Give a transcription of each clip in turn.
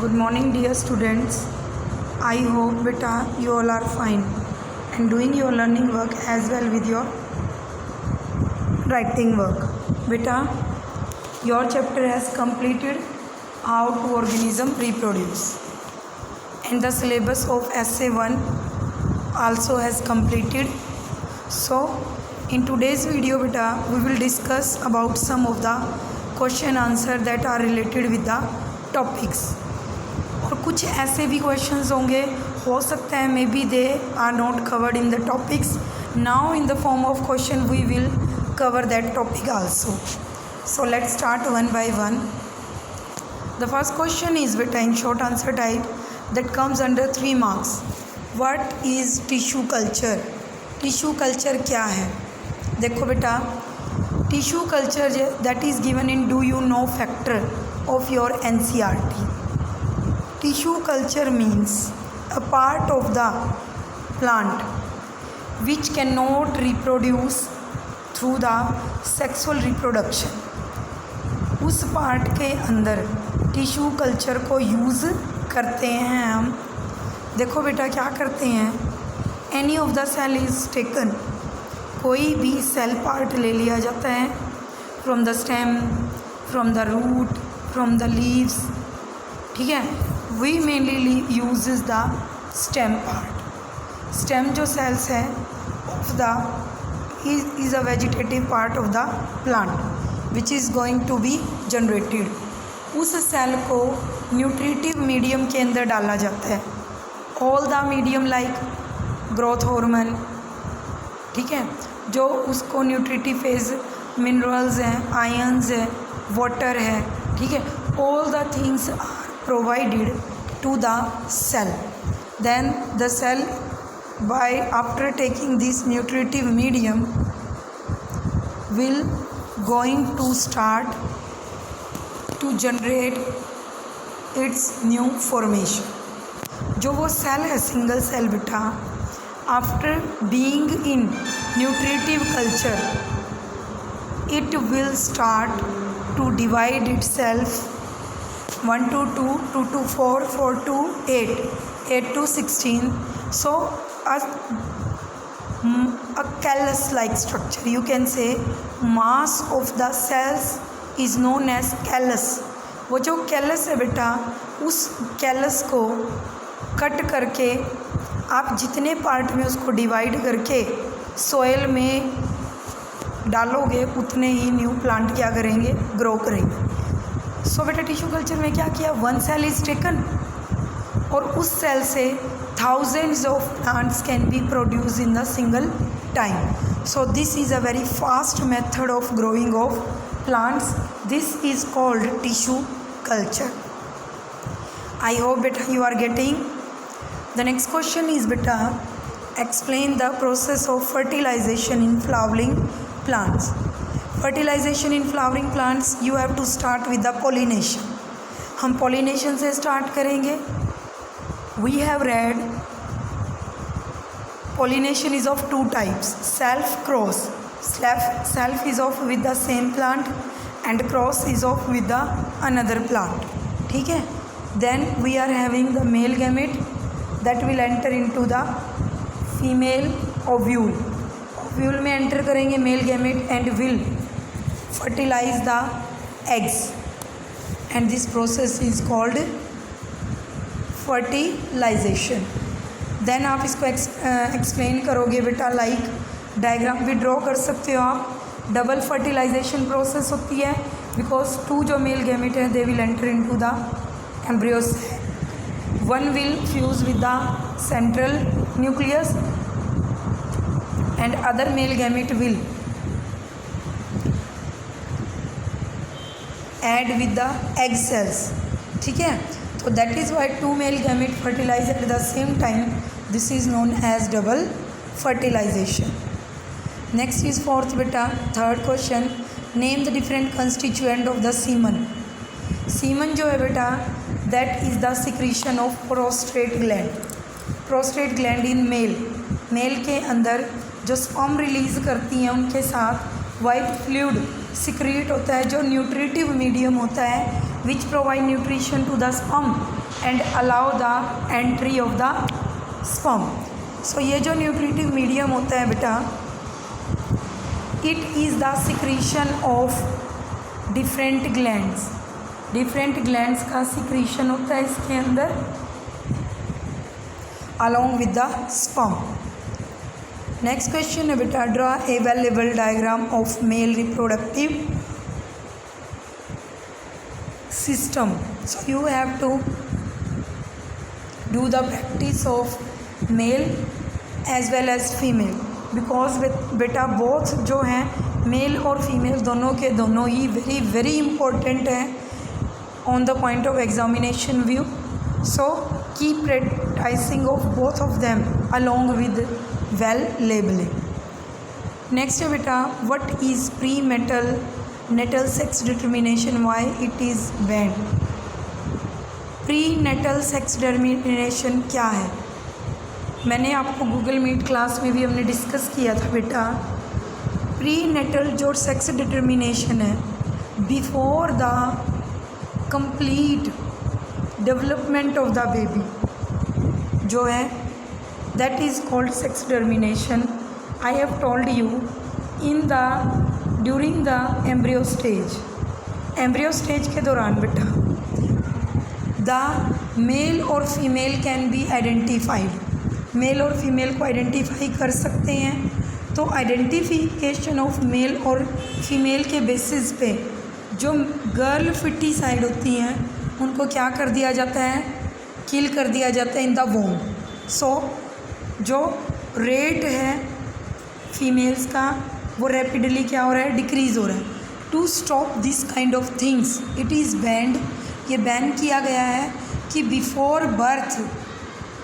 Good morning, dear students. I hope beta you all are fine and doing your learning work as well with your writing work. Beta, your chapter has completed how to organism reproduce, and the syllabus of essay 1 also has completed. So in today's video beta we will discuss about some of the question answer that are related with the topics. और कुछ ऐसे भी questions होंगे, हो सकता है may be they are not covered in the topics. Now in the form of question we will cover that topic also. So let's start one by one. The first question is beta in short answer type that comes under 3 marks. What is tissue culture? Tissue culture क्या है? देखो बेटा, tissue culture that is given in do you know factor of your NCERT. Tissue culture means a part of the plant which cannot reproduce through the sexual reproduction. उस part के अंदर tissue culture को use करते हैं हम. देखो बेटा क्या करते हैं, any of the cell is taken, कोई भी सेल पार्ट ले लिया जाता है from the stem, from the root, from the leaves. ठीक है, we mainly uses the stem part. Stem जो सेल्स है of the is a vegetative part of the plant which is going to be generated. उस cell को nutritive medium के अंदर डाला जाता है. All the medium like growth hormone, ठीक है, जो उसको न्यूट्रिटिव फेज, मिनरल्स हैं, आयन्स है, वाटर है, ठीक है, all the things are provided to the cell. Then the cell by after taking this nutritive medium will going to start to generate its new formation. जो वो cell है single cell बेटा, after being in nutritive culture it will start to divide itself 1 to 2, 2 to 4, 4 to 8, 8 to 16. So a callus like structure, you can say mass of the cells is known as callus. वो जो callus है बेटा, उस callus को cut करके आप जितने part में उसको डिवाइड करके सोयल में डालोगे उतने ही न्यू प्लांट क्या करेंगे, ग्रो करेंगे. सो बेटा टिश्यू कल्चर में क्या किया, वन सेल इज टेकन और उस सेल से thousands of plants can be produced in a single time. So this is a very fast method of growing of plants. This is called tissue culture. I hope beta you are getting. The next question is beta explain the process of fertilization in flowering plants. Fertilization in flowering plants you have to start with the pollination. हम pollination से start करेंगे. We have read pollination is of 2 types, self cross. Self is of with the same plant and cross is of with the another plant. ठीक है, then we are having the male gamete that will enter into the female ovule. Ovule में enter करेंगे male gamete and will fertilize the eggs, and this process is called fertilisation. Then आप इसको explain करोगे बेटा like diagram भी draw कर सकते हो आप. डबल फर्टिलाइजेशन प्रोसेस होती है बिकॉज 2 जो मेल गैमेट हैं they will enter into the embryo cell. One will fuse with the central nucleus and other male gamete will add with the egg cells. ठीक है, so that is why 2 male gamete fertilize at the same time. This is known as double fertilization. Next is fourth beta, third question, name the different constituent of the semen. Semen जो है बेटा that is the secretion of prostate gland. Prostate gland in male. Male के अंदर जो sperm release करती हैं उनके साथ white fluid secrete होता है जो nutritive medium होता है which provide nutrition to the sperm and allow the entry of the sperm. So ये जो न्यूट्रिटिव मीडियम होता है बेटा, it is the secretion of different glands. Different glands का सिक्रीशन होता है इसके अंदर along with the sperm. Next question है बेटा, draw a well level diagram of male reproductive system. So you have to do the practice of male as well as female, because बेटा both जो हैं mail और female दोनों के दोनों ही very very important हैं on the point of examination view. So keep practicing of both of them along with well labeling. Next है बेटा, what is prenatal sex determination, why it is banned? Prenatal sex determination क्या है? मैंने आपको Google meet class में भी हमने discuss किया था बेटा. प्रीनेटल जो सेक्स डिटर्मिनेशन है before the complete development of the baby जो है, that is called sex determination. I have told you in the during the embryo stage के दौरान बेटा द मेल और female can be identified. Male और female को identify कर सकते हैं. तो आइडेंटिफिकेशन ऑफ मेल और फीमेल के बेसिस पे जो गर्ल फिटिसाइड होती हैं उनको क्या कर दिया जाता है, किल कर दिया जाता है इन द वोम. सो जो रेट है फीमेल्स का वो रैपिडली क्या हो रहा है, डिक्रीज़ हो रहा है. To stop this kind of things it is banned. ये बैन किया गया है कि before birth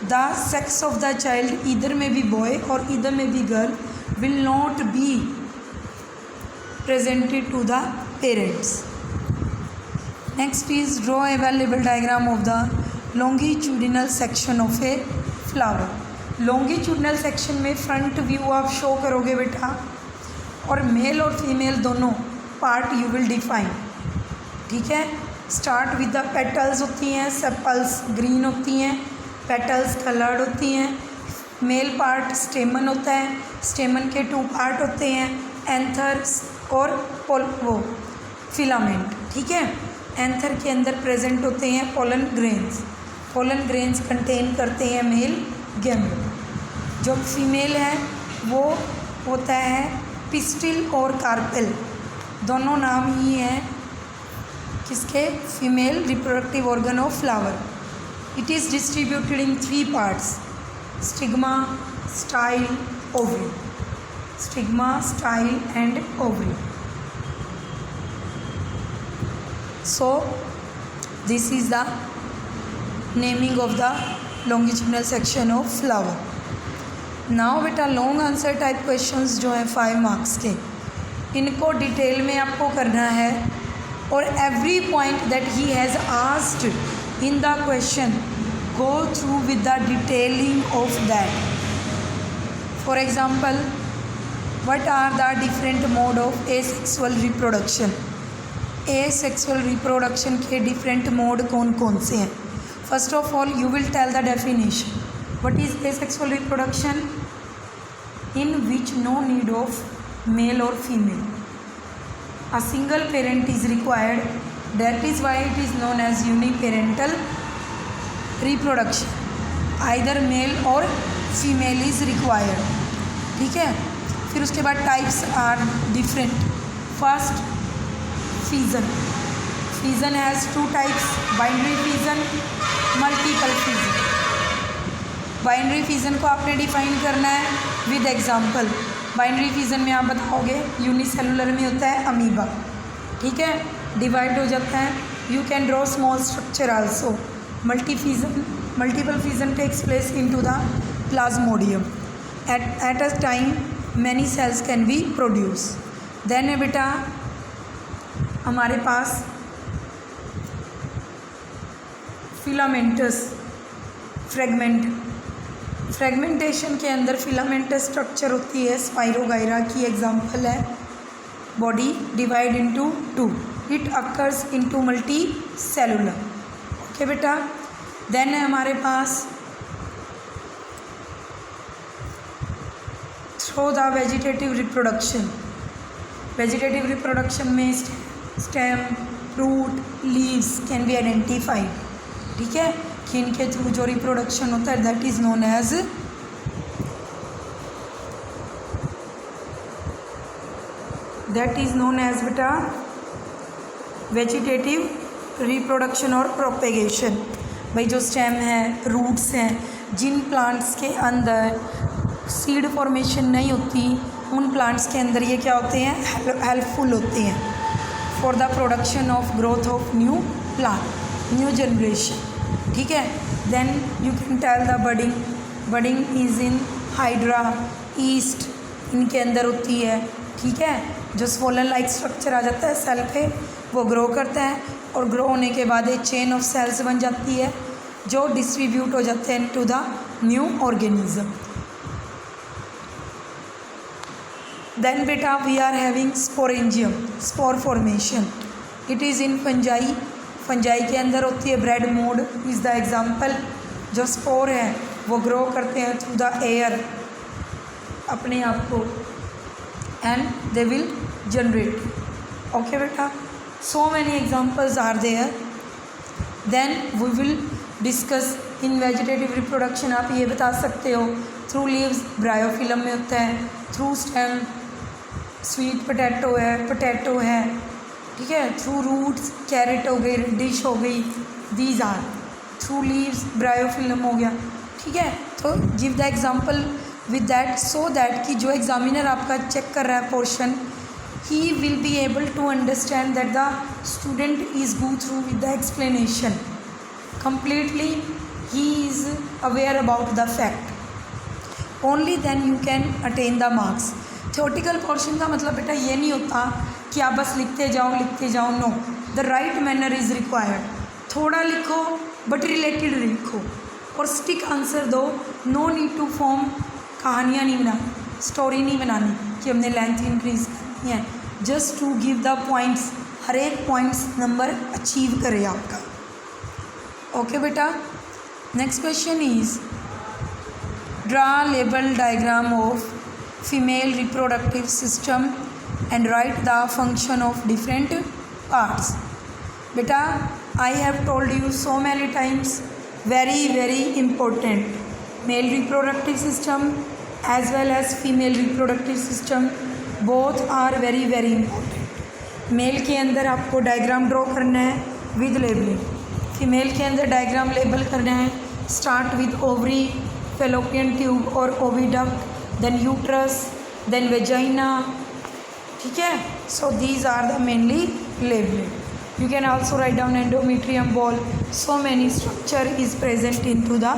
the sex of the child इधर में भी बॉय और इधर में भी girl will not be presented to the parents. Next is draw a well-labeled diagram of the longitudinal section of a flower. longitudinal section में front view आप show करोगे बेटा, और मेल और फीमेल दोनों पार्ट यू विल डिफाइन. ठीक है, start with the petals होती हैं, सेपल्स ग्रीन होती हैं, पेटल्स कलर्ड होती हैं. मेल पार्ट स्टेमन होता है, स्टेमन के 2 पार्ट होते हैं, एंथर और वो फिलामेंट. ठीक है, एंथर के अंदर प्रेजेंट होते हैं pollen grains. Pollen grains contain करते हैं मेल गैमेट. जो फीमेल है वो होता है पिस्टिल और कार्पेल, दोनों नाम ही हैं किसके, female reproductive organ of flower. It is distributed in 3 parts, stigma, style, ovary. Stigma, style and ovary. So this is the naming of the longitudinal section of flower. Now बेटा long answer type questions जो हैं 5 marks के, इनको detail में आपको करना है और every point that he has asked in the question go through with the detailing of that. For example, what are the different mode of asexual reproduction? asexual reproduction के different mode कौन कौन से हैं? First of all you will tell the definition. What is asexual reproduction? In which no need of male or female, a single parent is required. That is why it is known as uniparental reproduction. Either male or female is required. ठीक है, फिर उसके बाद types are different. First fission. Fission has 2 types, binary fission, multiple fission. Binary fission को आपने define करना है with example. Binary fission में आप बताओगे यूनिसेलुलर में होता है अमीबा. ठीक है, डिवाइड हो जाता है. You can draw small structure also. Multiple fission takes place into the plasmodium. At a time many cells can be produced. then है बेटा हमारे पास फिलामेंटस फ्रेगमेंट. फ्रेगमेंटेशन के अंदर फिलामेंटस स्ट्रक्चर होती है, स्पाइरोगाइरा की एग्जांपल है. Body divide into 2. It occurs into multi cellular. Okay बेटा, देन है हमारे पास through the vegetative reproduction. Vegetative reproduction में stem, root, leaves can be identified. ठीक है, कि इनके थ्रू जो रिप्रोडक्शन होता है दैट इज़ नोन एज बेटा वेजिटेटिव रिप्रोडक्शन और प्रोपेगेशन। भाई जो स्टेम है, रूट्स हैं, जिन प्लांट्स के अंदर सीड फॉर्मेशन नहीं होती उन प्लांट्स के अंदर ये क्या होते हैं, हेल्पफुल होते हैं for the production of growth of new plant, new generation. ठीक है, then you can tell the budding. Budding is in hydra, yeast इनके अंदर होती है। ठीक है, जो स्वोलन लाइक स्ट्रक्चर आ जाता है सेल पे, वो ग्रो करता है और ग्रो होने के बाद एक चेन ऑफ सेल्स बन जाती है जो डिस्ट्रीब्यूट हो जाते हैं to the new organism. Then बेटा we are having sporangium, spore formation. It is in fungi, fungi के अंदर होती है। Bread mould is the example. जो स्पोर है वो ग्रो करते हैं थ्रू द एयर अपने आप को, and they will generate. Okay बेटा, so many examples are there. Then we will discuss in vegetative reproduction. आप ये बता सकते हो थ्रू लीव्स ब्रायोफिलम में होता है, थ्रू स्टेम स्वीट पोटैटो है। ठीक है, थ्रू रूट्स कैरेट हो गई, डिश हो गई, these are through leaves bryophyllum हो गया। ठीक है, तो give the example with that so that कि जो एग्जामिनर आपका चेक कर रहा है portion, he will be able to understand that the student is go through with the explanation completely, he is aware about the fact, only then you can attain the marks। theoretical portion का मतलब बेटा ये नहीं होता कि आप बस लिखते जाओ, no, the right manner is required. थोड़ा लिखो बट रिलेटेड लिखो और स्टिक आंसर दो। नो नीड टू फॉर्म, कहानियाँ नहीं बनानी, स्टोरी नहीं बनानी कि हमने लेंथ इंक्रीज करनी है, just to give the points. हर एक पॉइंट्स नंबर अचीव करे आपका। ओके बेटा, next question is draw label diagram of female reproductive system and write the function of different parts. बेटा I have told you so many times, very very important, male reproductive system as well as female reproductive system both are very very important। Male के अंदर आपको diagram draw करना है with labelling, female के अंदर diagram label करना है। Start with ovary, fallopian tube और oviduct, then uterus, then vagina. ठीक है, so these are the mainly labelling. You can also write down endometrium wall, so many structure is present in to the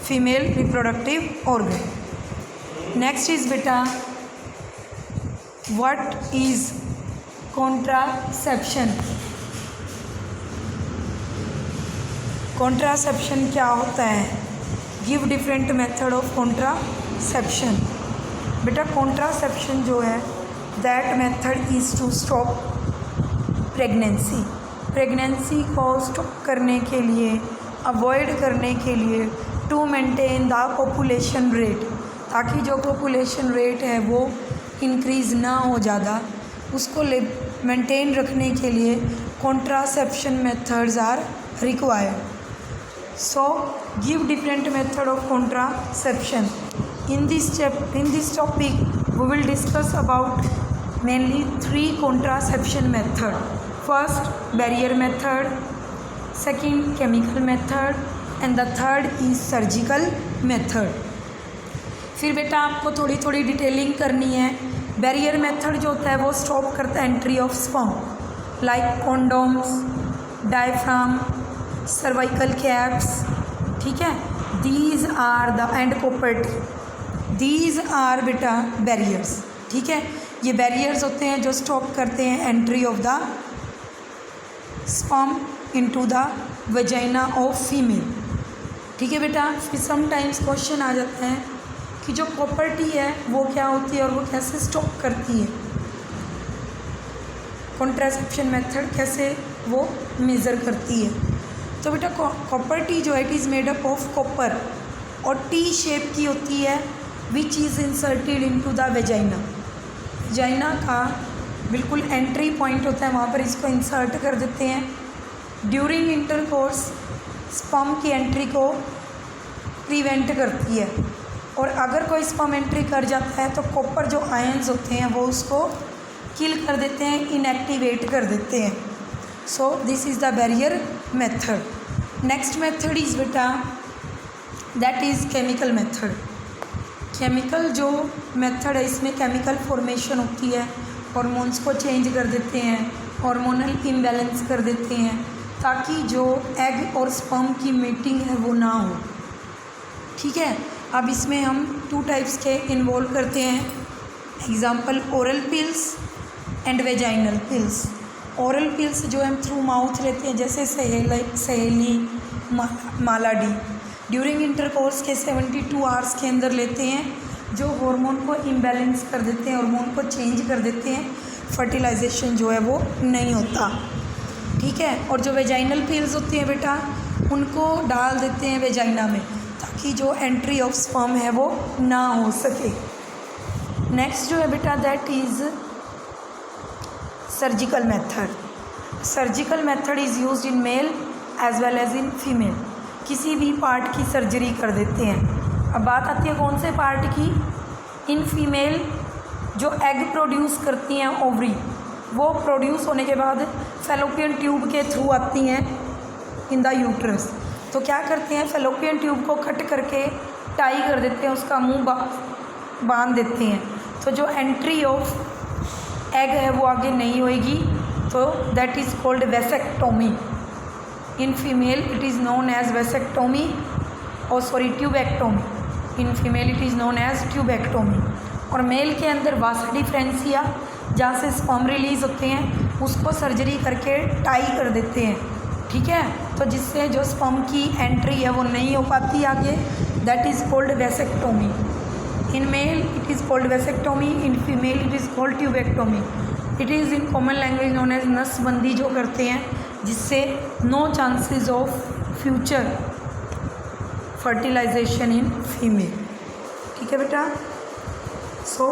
female reproductive organ। next is beta what is contraception। contraception क्या होता है? give different method of contraception। बेटा contraception जो है that method is to stop pregnancy। Pregnancy को stop करने के लिए, अवॉइड करने के लिए, to maintain the population rate, ताकि जो पॉपुलेशन रेट है वो इंक्रीज़ ना हो ज़्यादा, उसको मेंटेन रखने के लिए contraception methods are required. So give different method of contraception. In this topic we will discuss about mainly 3 contraception method. First barrier method, second chemical method and the third is surgical method। फिर बेटा आपको थोड़ी थोड़ी detailing करनी है। Barrier method जो होता है वो स्टॉप करता है entry of sperm, like condoms, diaphragm, cervical caps. ठीक है, these are the and property, these are बेटा बैरियर्स। ठीक है, ये बैरियर्स होते हैं जो स्टॉप करते हैं entry of the sperm into the vagina of female. ठीक है बेटा, फिर समटाइम्स क्वेश्चन आ जाता है कि जो प्रॉपर्टी है वो क्या होती है और वो कैसे स्टॉप करती है। कॉन्ट्रासेप्शन मेथड कैसे वो मेज़र करती है। तो बेटा कॉपर टी जो है it is made up of copper और टी शेप की होती है which is inserted into the vagina. Vagina का बिल्कुल एंट्री पॉइंट होता है, वहाँ पर इसको इंसर्ट कर देते हैं। ड्यूरिंग इंटरकोर्स स्पर्म की एंट्री को प्रिवेंट करती है और अगर कोई स्पर्म एंट्री कर जाता है तो कॉपर जो आयंस होते हैं वो उसको किल कर देते हैं, इनएक्टिवेट कर देते हैं। So this is the barrier method. Next method is बेटा that is chemical method. Chemical जो मेथड है इसमें केमिकल फॉर्मेशन होती है, हार्मोन्स को चेंज कर देते हैं, हार्मोनल इम्बैलेंस कर देते हैं ताकि जो एग और स्पर्म की मीटिंग है वो ना हो। ठीक है, अब इसमें हम 2 टाइप्स के इन्वॉल्व करते हैं। Example oral pills and vaginal pills. Oral pills जो हम थ्रू माउथ लेते हैं जैसे सहेली मालाडी ड्यूरिंग इंटरकोर्स के 72 आवर्स के अंदर लेते हैं, जो हार्मोन को इम्बैलेंस कर देते हैं, हार्मोन को चेंज कर देते हैं, फर्टिलाइजेशन जो है वो नहीं होता। ठीक है, और जो वेजाइनल पिल्स होती हैं बेटा उनको डाल देते हैं वेजाइना में ताकि जो एंट्री ऑफ स्पर्म है वो ना हो सके। नेक्स्ट जो है बेटा that is surgical method. Surgical method is used in male as well as in female. किसी भी पार्ट की सर्जरी कर देते हैं। अब बात आती है कौन से पार्ट की? इन फीमेल जो एग प्रोड्यूस करती हैं ओवरी, वो प्रोड्यूस होने के बाद फेलोपियन ट्यूब के थ्रू आती हैं इन द यूट्रस। तो क्या करते हैं, फेलोपियन ट्यूब को कट करके टाई कर देते हैं, उसका मुंह बांध देते हैं, तो जो एंट्री ऑफ एग है वो आगे नहीं होएगी। तो that is called vasectomy. In female it is known as vasectomy और tubectomy. In female it is known as tubectomy. और मेल के अंदर वासा डिफरेंसिया जहाँ से स्पर्म रिलीज़ होते हैं उसको सर्जरी करके टाई कर देते हैं। ठीक है, तो जिससे जो स्पर्म की एंट्री है वो नहीं हो पाती आगे, that is called vasectomy. In male it is called vasectomy, in female it is called tubectomy. It is in common language known as नसबंदी जो करते हैं, जिससे no chances of future fertilisation in female. ठीक है बेटा, सो